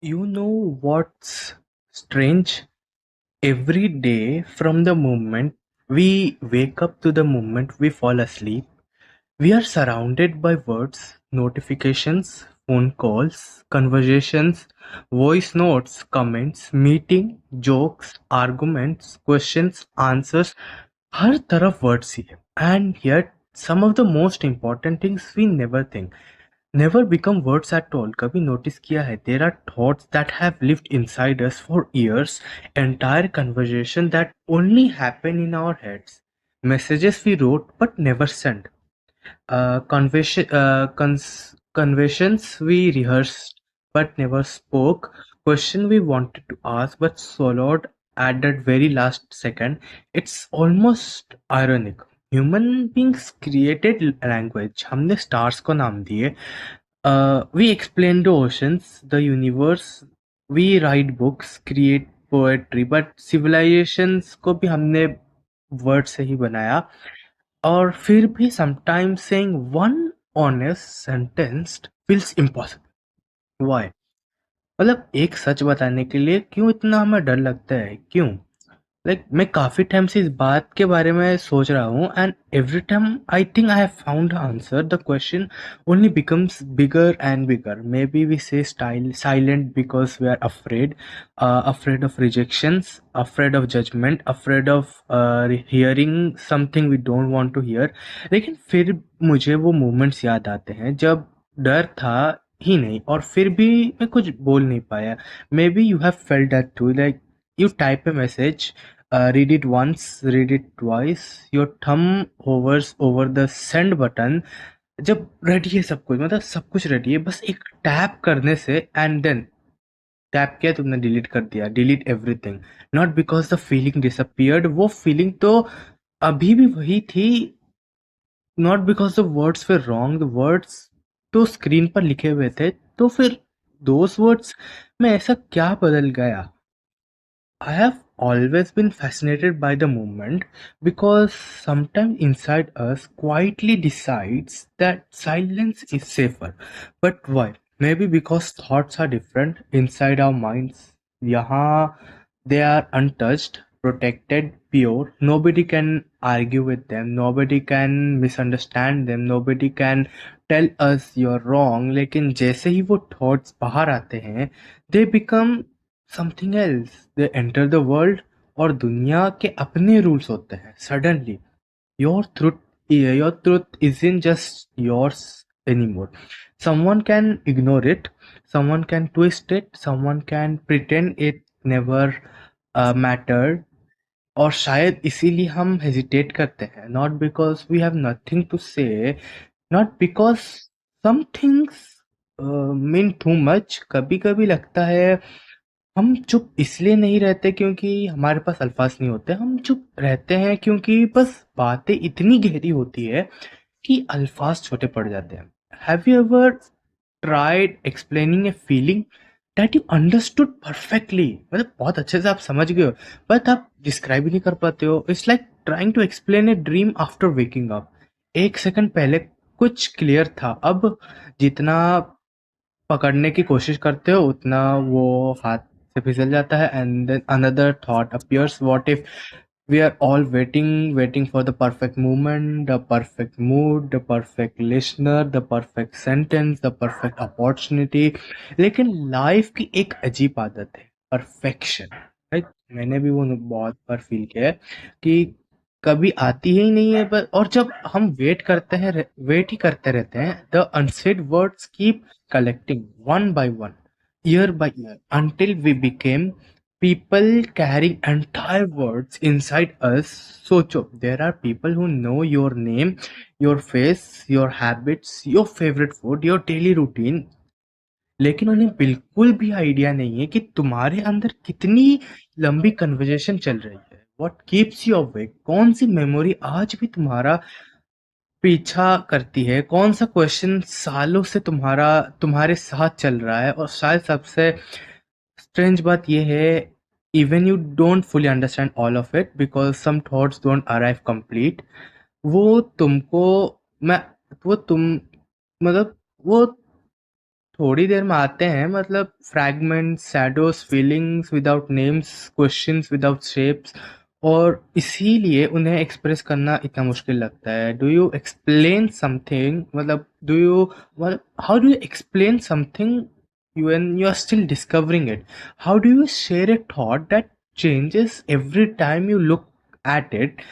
You know what's strange? Every day, from the moment we wake up to the moment we fall asleep, we are surrounded by words, notifications, phone calls, conversations, voice notes, comments, meeting, jokes, arguments, questions, answers. हर तरफ words ही है. And yet, some of the most important things we never think. Never become words at all. कभी notice किया है? There are thoughts that have lived inside us for years, entire conversation that only happen in our heads, messages we wrote but never sent, conversations we rehearsed but never spoke, question we wanted to ask but swallowed at that very last second. It's almost ironic. Human beings created language. हमने stars को नाम दिए. We explain the oceans, the universe. We write books, create poetry, but civilizations को भी हमने word से ही बनाया. और फिर भी sometimes saying one honest sentence feels impossible. Why? मतलब एक सच बताने के लिए क्यों इतना हमें डर लगता है? क्यों? मैं काफी टाइम से इस बात के बारे में सोच रहा हूँ, and every time I think I have found answer, the question only becomes bigger and bigger. Maybe we say silent because we are afraid, afraid of rejections, afraid of judgement, afraid of hearing something we don't want to hear. लेकिन फिर मुझे वो moments याद आते हैं जब डर था ही नहीं और फिर भी मैं कुछ बोल नहीं पाया. Maybe you have felt that too. You type a message, read it once, read it twice, your thumb hovers over the send button. जब रेडी है सब कुछ, मतलब सब कुछ रेडी है, बस एक टैप करने से, एंड देन टैप किया, तुमने डिलीट कर दिया, delete everything. Not because the feeling disappeared, वो फीलिंग तो अभी भी वही थी. Not because the words were wrong, the words तो स्क्रीन पर लिखे हुए थे. तो फिर दोस वर्ड्स में ऐसा क्या बदल गया? I have always been fascinated by the movement because sometimes inside us quietly decides that silence is safer. But why? Maybe because thoughts are different inside our minds. Yahan they are untouched, protected, pure. Nobody can argue with them. Nobody can misunderstand them. Nobody can tell us you're wrong. लेकिन जैसे ही वो thoughts बाहर आते हैं, they become something else. They enter the world और दुनिया के अपने रूल्स होते हैं. Suddenly your truth isn't just yours anymore. Someone can ignore it, someone can twist it, someone can pretend it never mattered. और शायद इसीलिए हम हेजिटेट करते हैं. Not because we have nothing to say, not because some things mean too much. कभी कभी लगता है हम चुप इसलिए नहीं रहते क्योंकि हमारे पास अल्फाज नहीं होते. हम चुप रहते हैं क्योंकि बस बातें इतनी गहरी होती है कि अल्फाज छोटे पड़ जाते हैं. Have you ever tried explaining a feeling that you understood perfectly? मतलब बहुत अच्छे से आप समझ गए हो, बट आप डिस्क्राइब ही नहीं कर पाते हो. It's like trying to explain a dream after waking up. एक सेकंड पहले कुछ क्लियर था, अब जितना पकड़ने की कोशिश करते हो उतना वो हाथ से फिसल जाता है. And then another thought appears. What if we are all waiting for the perfect moment, the perfect mood, the perfect listener, the perfect sentence, the perfect opportunity. लेकिन लाइफ की एक अजीब आदत है, परफेक्शन. राइट? मैंने भी वो बहुत बार फील किया है कि कभी आती ही नहीं है. पर और जब हम वेट ही करते रहते हैं, the unsaid words keep collecting one by one, year by year, until we became people carrying entire words inside us. Socho, there are people who know your name, your face, your habits, your favorite food, your daily routine, लेकिन उन्हें बिल्कुल भी idea नहीं है कि तुम्हारे अंदर कितनी लंबी कन्वर्जेशन चल रही है. What keeps you awake? कौन सी मेमोरी आज भी तुम्हारा पीछा करती है? कौन सा क्वेश्चन सालों से तुम्हारे साथ चल रहा है? और शायद सबसे स्ट्रेंज बात ये है, even you don't fully understand all of it because some thoughts don't arrive complete. वो तुमको मैं वो तुम मतलब वो थोड़ी देर में आते हैं, मतलब fragments, shadows, feelings without names, questions without shapes, और इसीलिए उन्हें एक्सप्रेस करना इतना मुश्किल लगता है। डू यू एक्सप्लेन समथिंग, मतलब डू यू, मतलब how do you explain something when you are still discovering it? How do you share a thought that changes every time you look at it?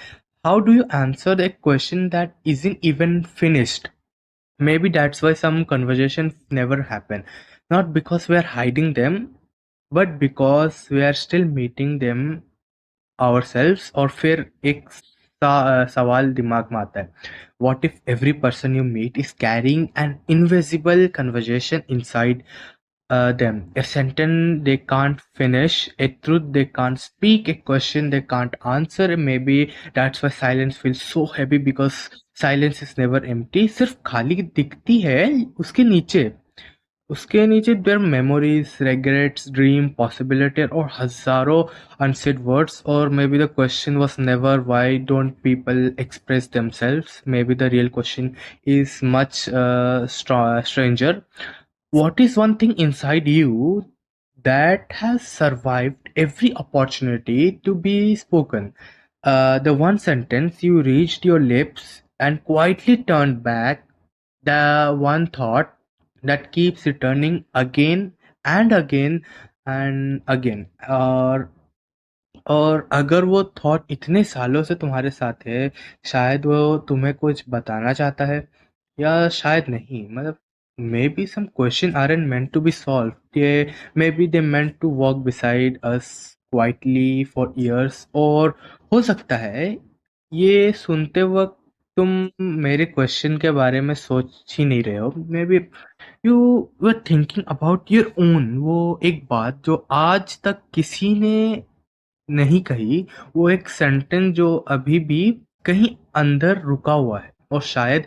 How do you answer a question that isn't even finished? Maybe that's why some conversations never happen. Not because we are hiding them, but because we are still meeting them ourselves. और फिर एक सवाल दिमाग में आता है, what if every person you meet is carrying an invisible conversation inside them, a sentence they can't finish, a truth they can't speak, a question they can't answer? Maybe that's why silence feels so heavy, because silence is never empty. सिर्फ खाली दिखती है, उसके नीचे उसके नीचे there memories, regrets, dream, possibility, और हजारों unsaid words. Or maybe the question was never why don't people express themselves. Maybe the real question is much stranger. What is one thing inside you that has survived every opportunity to be spoken? The one sentence you reached your lips and quietly turned back, the one thought that keeps returning again and again and again. और अगर वो thought इतने सालों से तुम्हारे साथ है, शायद वो तुम्हें कुछ बताना चाहता है, या शायद नहीं। मतलब maybe some question aren't meant to be solved, they maybe they meant to walk beside us quietly for years. और हो सकता है ये सुनते वक्त तुम मेरे क्वेश्चन के बारे में सोच ही नहीं रहे हो। May be you were thinking about your own, वो एक बात जो आज तक किसी ने नहीं कही, वो एक सेंटेंस जो अभी भी कहीं अंदर रुका हुआ है। और शायद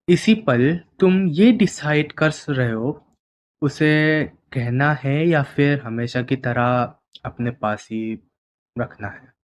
इसी पल तुम ये डिसाइड कर रहे हो उसे कहना है या फिर हमेशा की तरह अपने पास ही रखना है।